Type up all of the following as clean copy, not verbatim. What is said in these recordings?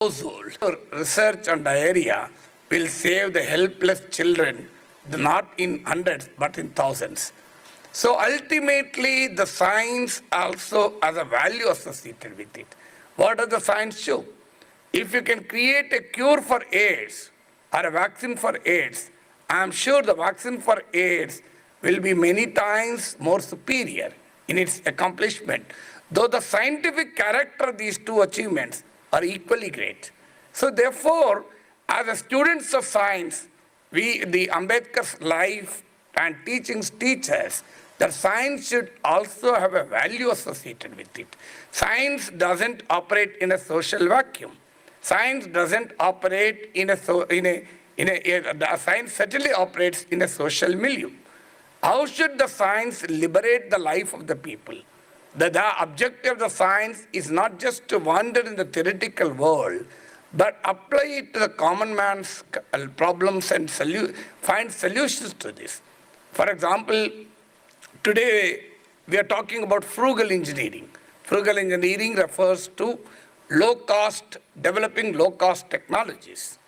household. Research on diarrhea will save the helpless children, not in hundreds, but in thousands. So ultimately, the science also has a value associated with it. What does the science show? If you can create a cure for AIDS or a vaccine for AIDS, I am sure the vaccine for AIDS will be many times more superior in its accomplishment, though the scientific character of these two achievements are equally great. So therefore, as a students of science, the Ambedkar's life and teachings teach us that science should also have a value associated with it. Science doesn't operate in a social vacuum. Science doesn't operate science certainly operates in a social milieu. How should the science liberate the life of the people? The objective of the science is not just to wander in the theoretical world, but apply it to the common man's problems and find solutions to this. For example, today we are talking about frugal engineering. Frugal engineering refers to developing low-cost technologies.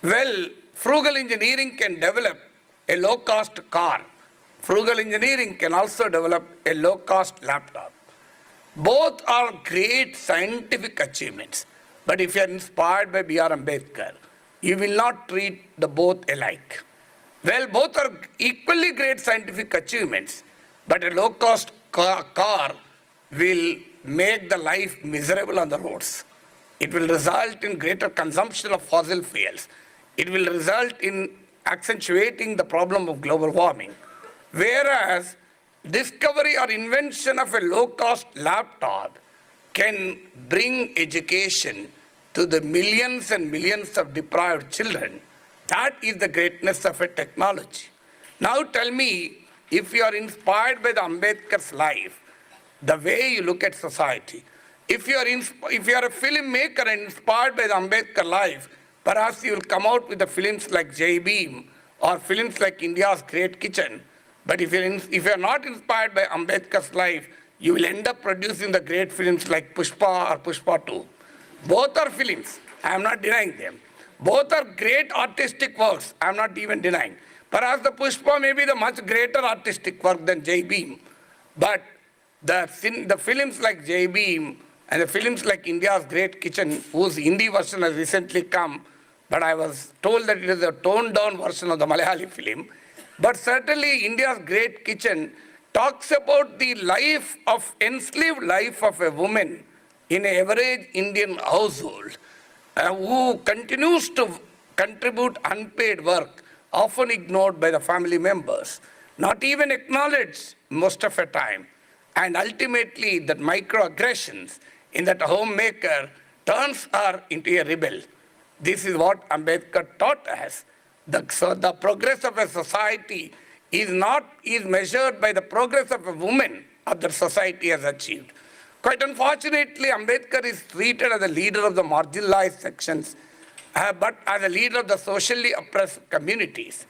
Well, frugal engineering can develop a low-cost car. Frugal engineering can also develop a low-cost laptop. Both are great scientific achievements. But if you are inspired by B.R. Ambedkar, you will not treat the both alike. Well, both are equally great scientific achievements, but a low-cost car will make the life miserable on the roads. It will result in greater consumption of fossil fuels. It will result in accentuating the problem of global warming. Whereas discovery or invention of a low-cost laptop can bring education to the millions and millions of deprived children. That is the greatness of a technology. Now tell me, if you are inspired by the Ambedkar's life, the way you look at society, if you are a filmmaker and inspired by the Ambedkar life, perhaps you will come out with the films like Jai Bhim or films like India's Great Kitchen. But if you are not inspired by Ambedkar's life, you will end up producing the great films like Pushpa or Pushpa 2. Both are films. I am not denying them. Both are great artistic works. I am not even denying. Perhaps the Pushpa may be the much greater artistic work than Jai Bhim. But the films like Jai Bhim and the films like India's Great Kitchen, whose Hindi version has recently come, but I was told that it is a toned-down version of the Malayali film. But certainly India's Great Kitchen talks about the enslaved life of a woman in an average Indian household who continues to contribute unpaid work, often ignored by the family members, not even acknowledged most of the time. And ultimately, that microaggressions in that homemaker turns her into a rebel. This is what Ambedkar taught us. So the progress of a society is measured by the progress of a woman that the society has achieved. Quite unfortunately, Ambedkar is treated as a leader of the marginalized sections, but as a leader of the socially oppressed communities.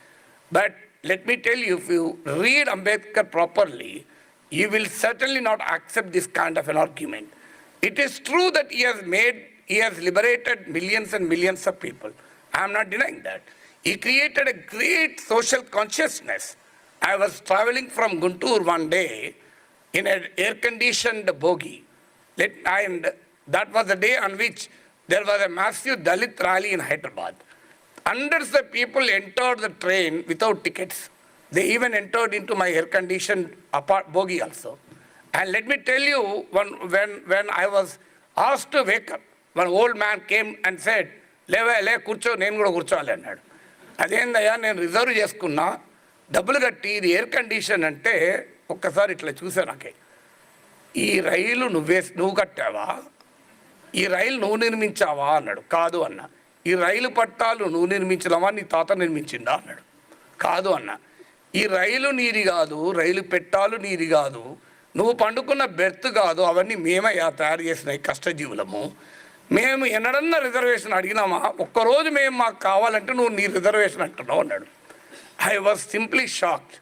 But let me tell you, if you read Ambedkar properly, you will certainly not accept this kind of an argument. It is true that he has liberated millions and millions of people. I am not denying that. He created a great social consciousness. I was traveling from Guntur one day in an air-conditioned bogie. And that was the day on which there was a massive Dalit rally in Hyderabad. Hundreds of people entered the train without tickets. They even entered into my air-conditioned bogie also. And let me tell you, when I was asked to wake up, one old man came and said, "Leve kurcho, nenu kuda kurchovali annadu." Adendaya nenu reserve cheskunna, double katti idi air condition ante okkasari itla chusanake. ఈ రైలు నువ్వు కట్టావా, ఈ రైలు నువ్వు నిర్మించావా అన్నాడు. కాదు అన్న. ఈ రైలు పట్టాలు నువ్వు నిర్మించడమా, నీ తాత నిర్మించిందా అన్నాడు. కాదు అన్న. ఈ రైలు నీది కాదు, రైలు పెట్టాలు నీది కాదు, నువ్వు పండుకున్న బెర్త్ కాదు, అవన్నీ మేమయ్యా తయారు చేసినాయి కష్టజీవులము. మేము ఎన్నడన్నా రిజర్వేషన్ అడిగినామా? ఒక్కరోజు మేము మాకు కావాలంటే నువ్వు నీ రిజర్వేషన్ అంటున్నావు అన్నాడు. I was simply shocked.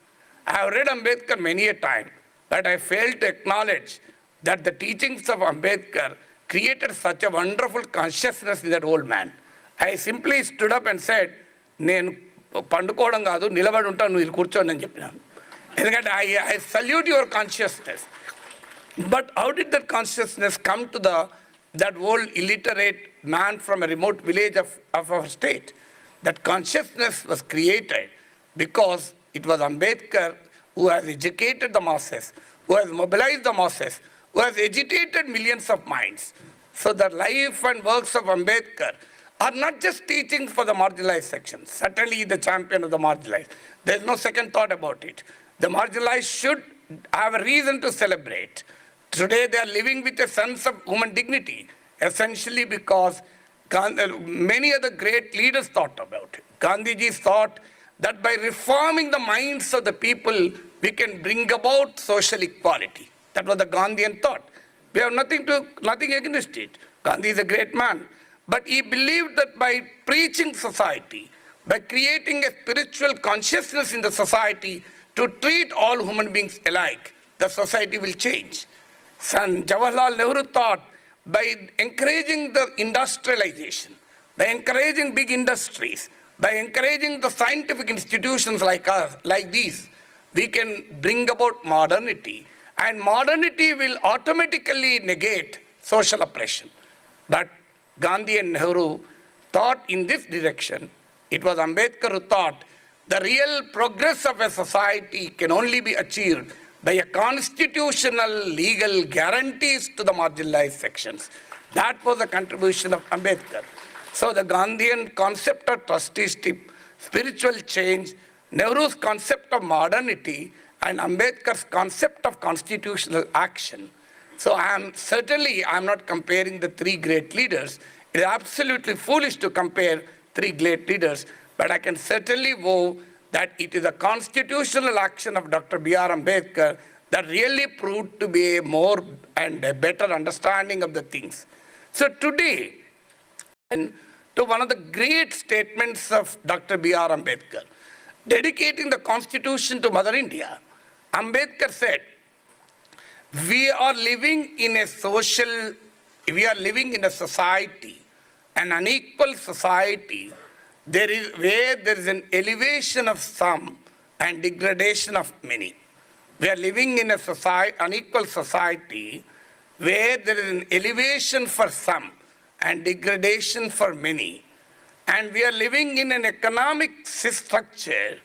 I have read Ambedkar many a time, but I failed to acknowledge that the teachings of Ambedkar created such a wonderful consciousness in that old man. I simply stood up and said, నేను పండుకోవడం కాదు నిలబడి ఉంటాను నువ్వు ఇది కూర్చోండి అని చెప్పినాను. ఎందుకంటే I salute your consciousness. But how did that consciousness come to that old illiterate man from a remote village of our state? That consciousness was created because it was Ambedkar who has educated the masses, who has mobilized the masses, who has agitated millions of minds. So the life and works of Ambedkar are not just teachings for the marginalized sections. Certainly he is the champion of the marginalized. There is no second thought about it. The marginalized should have a reason to celebrate. Today they are living with a sense of human dignity, essentially because many other great leaders thought about it. Gandhiji thought that by reforming the minds of the people, we can bring about social equality. That was the Gandhian thought. We have nothing against it. Gandhi is a great man. But he believed that by preaching society, by creating a spiritual consciousness in the society to treat all human beings alike, the society will change. Son Jawaharlal Nehru thought by encouraging the industrialization, by encouraging big industries, by encouraging the scientific institutions like us, like these, we can bring about modernity. And modernity will automatically negate social oppression. But Gandhi and Nehru thought in this direction. It was Ambedkar who thought the real progress of a society can only be achieved by a constitutional legal guarantees to the marginalized sections. That was the contribution of Ambedkar. So the Gandhian concept of trusteeship, spiritual change, Nehru's concept of modernity, and Ambedkar's concept of constitutional action. So I'm not comparing the three great leaders. It is absolutely foolish to compare three great leaders, but I can certainly vow that it is a constitutional action of Dr. B.R. Ambedkar that really proved to be a more and a better understanding of the things. So today, and to one of the great statements of Dr. B.R. Ambedkar, dedicating the Constitution to Mother India, Ambedkar said, we are living in a society, an unequal society, where there is an elevation of some and degradation of many. We are living in a unequal society where there is an elevation for some and degradation for many. And we are living in an economic structure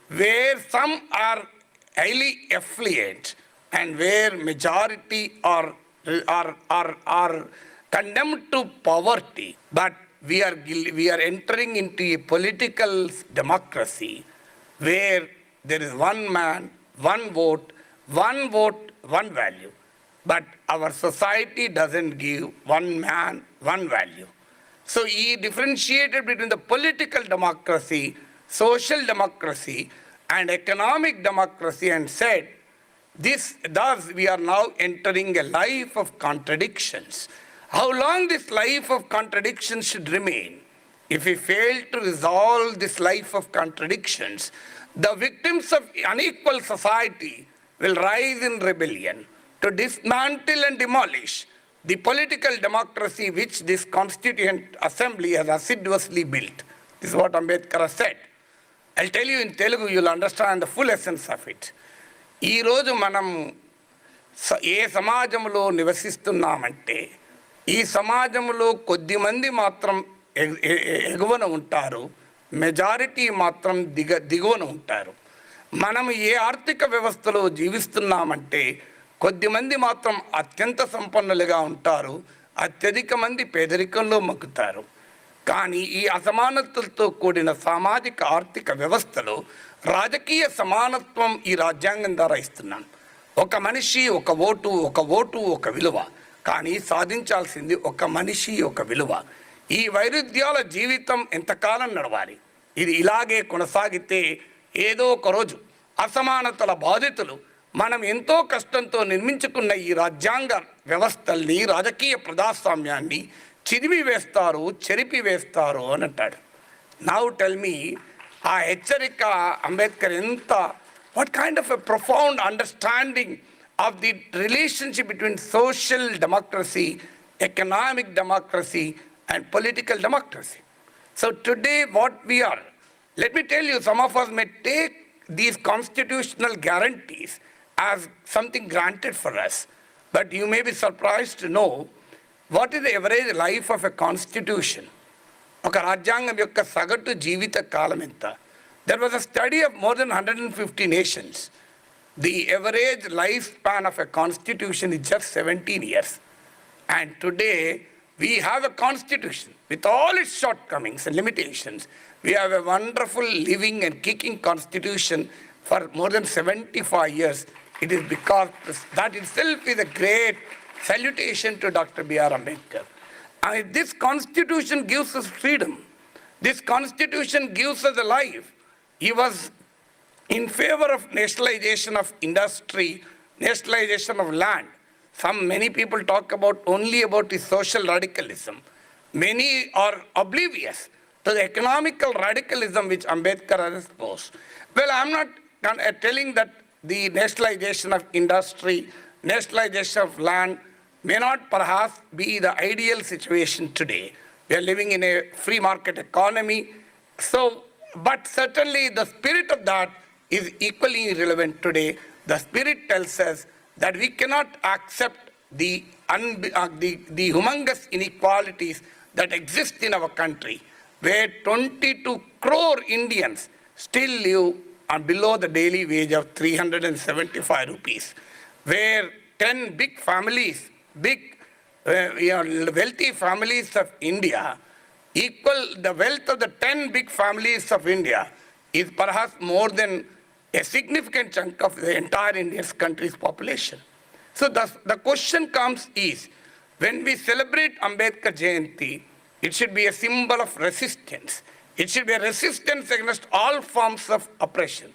where some are highly affluent and where majority are condemned to poverty. But we are entering into a political democracy where there is one man, one vote, one value. But our society doesn't give one man, one value. So he differentiated between the political democracy, social democracy, and economic democracy and said, thus we are now entering a life of contradictions. How long this life of contradictions should remain? If we fail to resolve this life of contradictions, the victims of unequal society will rise in rebellion to dismantle and demolish the political democracy which this Constituent Assembly has assiduously built. This is what Ambedkar has said. I'll tell you in Telugu, you'll understand the full essence of it. ఈ రోజు మనం ఏ సమాజంలో నివసిస్తున్నామంటే ఈ సమాజంలో కొద్దిమంది మాత్రం ఎగువన ఉంటారు, మెజారిటీ మాత్రం దిగువన ఉంటారు. మనం ఏ ఆర్థిక వ్యవస్థలో జీవిస్తున్నామంటే కొద్దిమంది మాత్రం అత్యంత సంపన్నులుగా ఉంటారు, అత్యధిక మంది పేదరికంలో మగ్గుతారు. కానీ ఈ అసమానతలతో కూడిన సామాజిక ఆర్థిక వ్యవస్థలో రాజకీయ సమానత్వం ఈ రాజ్యాంగం ద్వారా ఇస్తున్నాం. ఒక మనిషి ఒక ఓటు ఒక విలువ. కానీ సాధించాల్సింది ఒక మనిషి ఒక విలువ. ఈ వైరుధ్యాల జీవితం ఎంతకాలం నడవాలి? ఇది ఇలాగే కొనసాగితే ఏదో ఒక రోజు అసమానతల బాధితులు మనం ఎంతో కష్టంతో నిర్మించుకున్న ఈ రాజ్యాంగ వ్యవస్థల్ని, రాజకీయ ప్రజాస్వామ్యాన్ని చెరిపి వేస్తారు అని అంటాడు. నౌ టెల్ మీ, ఆ హెచ్చరిక అంబేద్కర్ ఎంత, what kind of a profound understanding of the relationship between social democracy, economic democracy, and political democracy. So today what we are, let me tell you, some of us may take these constitutional guarantees as something granted for us, but you may be surprised to know what is the average life of a constitution. ఒక రాజ్యాంగం యొక్క సగటు జీవిత కాలం ఎంత? There was a study of more than 150 nations. The average lifespan of a constitution is just 17 years. And today, we have a constitution with all its shortcomings and limitations. We have a wonderful living and kicking constitution for more than 75 years. It is because that itself is a great salutation to Dr. B.R. Ambedkar. And this constitution gives us freedom. This constitution gives us a life. He was in favor of nationalization of industry, nationalization of land. Many people talk only about his social radicalism. Many are oblivious to the economical radicalism which Ambedkar has exposed. Well, I'm not telling that the nationalization of industry, nationalization of land may not perhaps be the ideal situation today. We are living in a free market economy. But certainly the spirit of that is equally relevant today. The spirit tells us that we cannot accept the humongous inequalities that exist in our country, where 22 crore Indians still live below the daily wage of 375 rupees, where 10 big families, wealthy families of India equal the wealth of the 10 big families of India is perhaps more than a significant chunk of the entire Indian country's population. So the question comes is, when we celebrate Ambedkar Jayanti, it should be a symbol of resistance. It should be a resistance against all forms of oppression.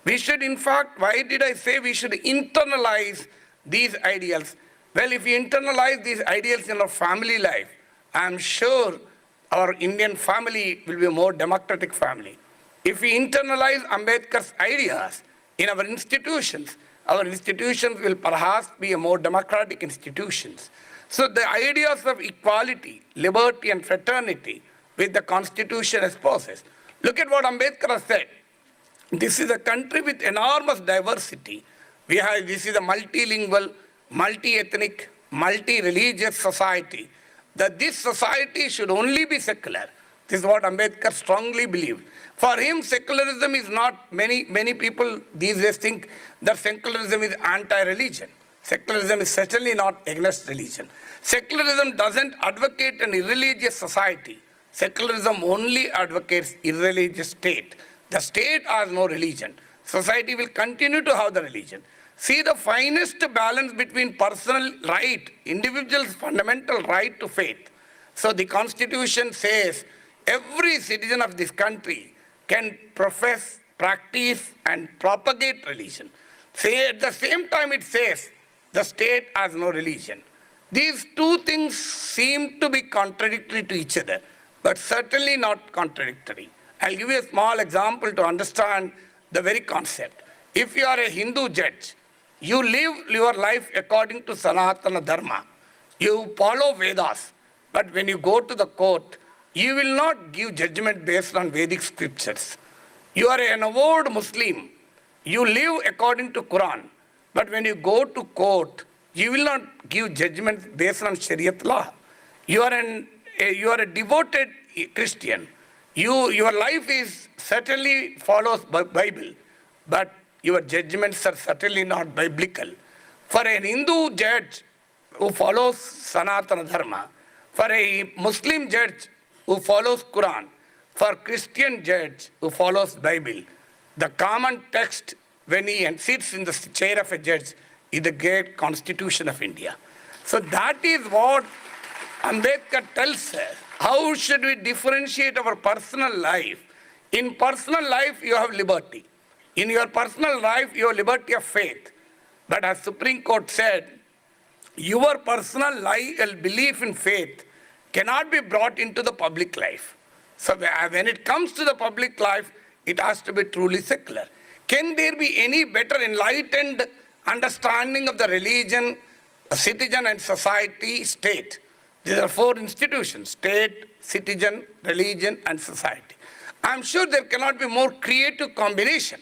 We should, in fact, why did I say we should internalize these ideals? Well, if we internalize these ideals in our family life, I'm sure our Indian family will be a more democratic family. If we internalize Ambedkar's ideas in our institutions will perhaps be a more democratic institutions. So the ideas of equality, liberty, and fraternity with the Constitution espouses. Look at what Ambedkar has said. This is a country with enormous diversity. This is a multilingual, multi-ethnic, multi-religious society. That this society should only be secular. This is what Ambedkar strongly believed. For him, secularism is not, many people these days think that secularism is anti-religion. Secularism is certainly not against religion. Secularism doesn't advocate an irreligious society. Secularism only advocates irreligious state. The state has no religion. Society will continue to have the religion. See the finest balance between personal right, individual's fundamental right to faith. So the Constitution says every citizen of this country can profess, practice, and propagate religion. At the same time it says the state has no religion. These two things seem to be contradictory to each other, but certainly not contradictory. I'll give you a small example to understand the very concept. If you are a Hindu judge, you live your life according to Sanatana Dharma. You follow Vedas, but when you go to the court, you will not give judgment based on Vedic scriptures. You are an avowed Muslim. You live according to Quran, but when you go to court, you will not give judgment based on Shariat law. You are a devoted Christian. Your life is certainly follows Bible, but your judgments are certainly not biblical. For a Hindu judge who follows Sanatana Dharma, for a Muslim judge who follows Quran, for Christian judge who follows Bible, the common text when he sits in the chair of a judge is the great Constitution of India. So that is what Ambedkar tells us. How should we differentiate our personal life? In personal life, you have liberty. In your personal life, you have liberty of faith. But as Supreme Court said, your personal belief in faith cannot be brought into the public life. So when it comes to the public life, it has to be truly secular. Can there be any better enlightened understanding of the religion, citizen and society, state These are four institutions: state, citizen, religion, and society. I'm sure there cannot be more creative combination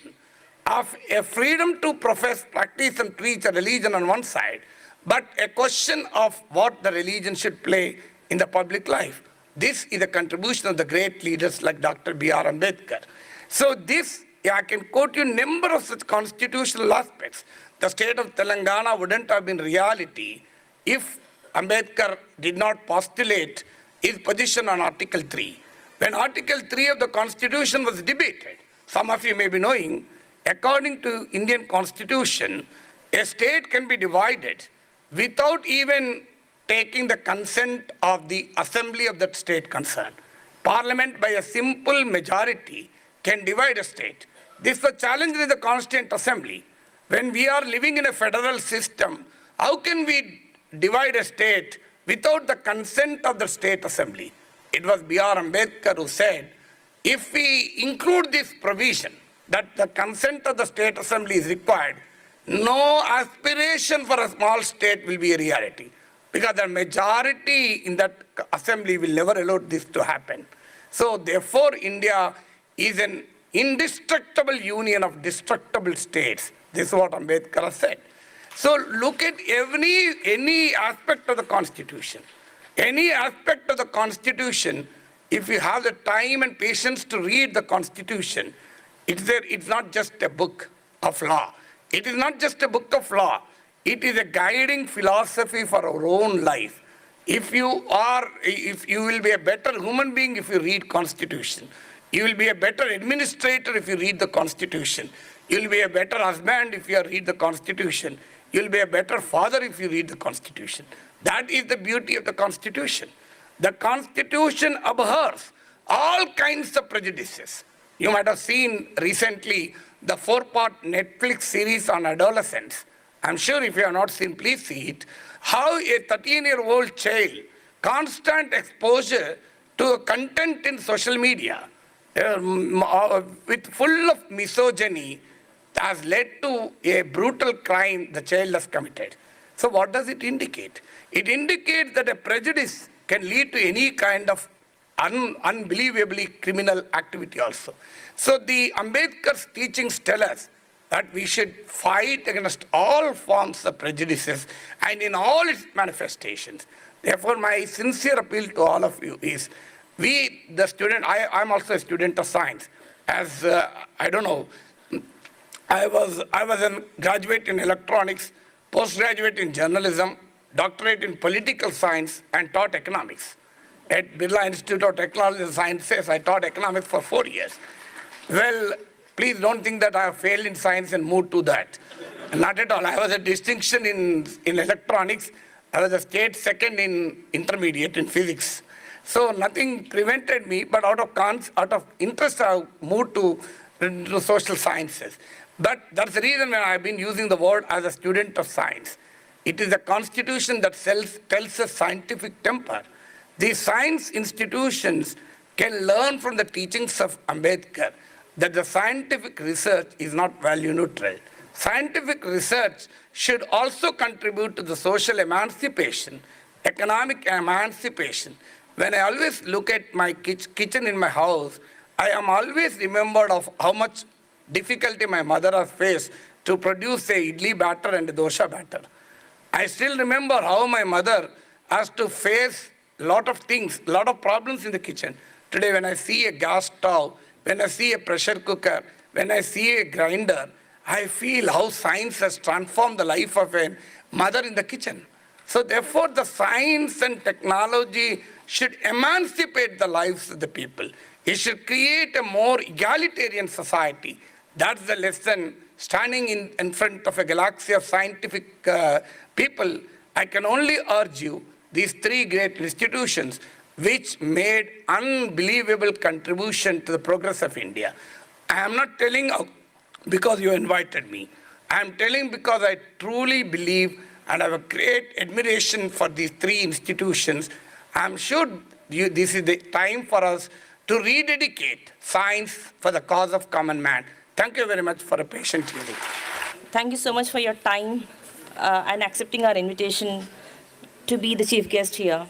of a freedom to profess, practice, and preach a religion on one side, but a question of what the religion should play in the public life. This is a contribution of the great leaders like Dr. B.R. Ambedkar. So this, I can quote you a number of such constitutional aspects. The state of Telangana wouldn't have been reality if Ambedkar did not postulate his position on Article 3. When Article 3 of the Constitution was debated, some of you may be knowing, according to Indian Constitution, a state can be divided without even taking the consent of the assembly of that state concerned. Parliament, by a simple majority, can divide a state. This is the challenge with the Constituent Assembly. When we are living in a federal system, how can we divide a state without the consent of the state assembly? It was B.R. Ambedkar who said, if we include this provision that the consent of the state assembly is required, no aspiration for a small state will be a reality, because the majority in that assembly will never allow this to happen. So therefore, India is an indestructible union of destructible states. This is what Ambedkar said. So look at any aspect of the Constitution. Any aspect of the Constitution, if you have the time and patience to read the Constitution, it's not just a book of law. It is not just a book of law. It is a guiding philosophy for our own life. If you will be a better human being if you read Constitution. You will be a better administrator if you read the Constitution. You will be a better husband if you read the Constitution. You will be a better father if you read the Constitution. That is the beauty of the Constitution. The Constitution abhors all kinds of prejudices. You might have seen recently the 4-part Netflix series on adolescents. I'm sure if you have not seen, please see it. How a 13-year-old child, constant exposure to a content in social media with full of misogyny has led to a brutal crime the child has committed. So what does it indicate? It indicates that a prejudice can lead to any kind of unbelievably criminal activity also. So the Ambedkar's teachings tell us that we should fight against all forms of prejudices and in all its manifestations. Therefore, my sincere appeal to all of you is, I'm also a student of science. As I was a graduate in electronics, postgraduate in journalism, doctorate in political science, and taught economics. At Birla Institute of Technology and Sciences, I taught economics for 4 years. Well, please don't think that I have failed in science and moved to that. Not at all. I was a distinction in electronics. I was a state second in intermediate in physics. So nothing prevented me, but out of interest, I moved to social sciences. But that's the reason when I've been using the word as a student of science. It is a constitution that tells us scientific temper. These science institutions can learn from the teachings of Ambedkar that the scientific research is not value neutral. Scientific research should also contribute to the social emancipation, economic emancipation. When I always look at my kitchen in my house, I am always remembered of how much difficulty my mother has faced to produce a idli batter and a dosha batter. I still remember how my mother has to face a lot of things, a lot of problems in the kitchen. Today, when I see a gas stove, when I see a pressure cooker, when I see a grinder, I feel how science has transformed the life of a mother in the kitchen. So therefore, the science and technology should emancipate the lives of the people. It should create a more egalitarian society. That's the lesson. Standing in front of a galaxy of scientific people, I can only urge you, these three great institutions which made unbelievable contribution to the progress of India. I am not telling because you invited me. I am telling because I truly believe and have a great admiration for these three institutions. I am sure this is the time for us to rededicate science for the cause of common man. Thank you very much for a patient hearing. Thank you so much for your time and accepting our invitation to be the chief guest here.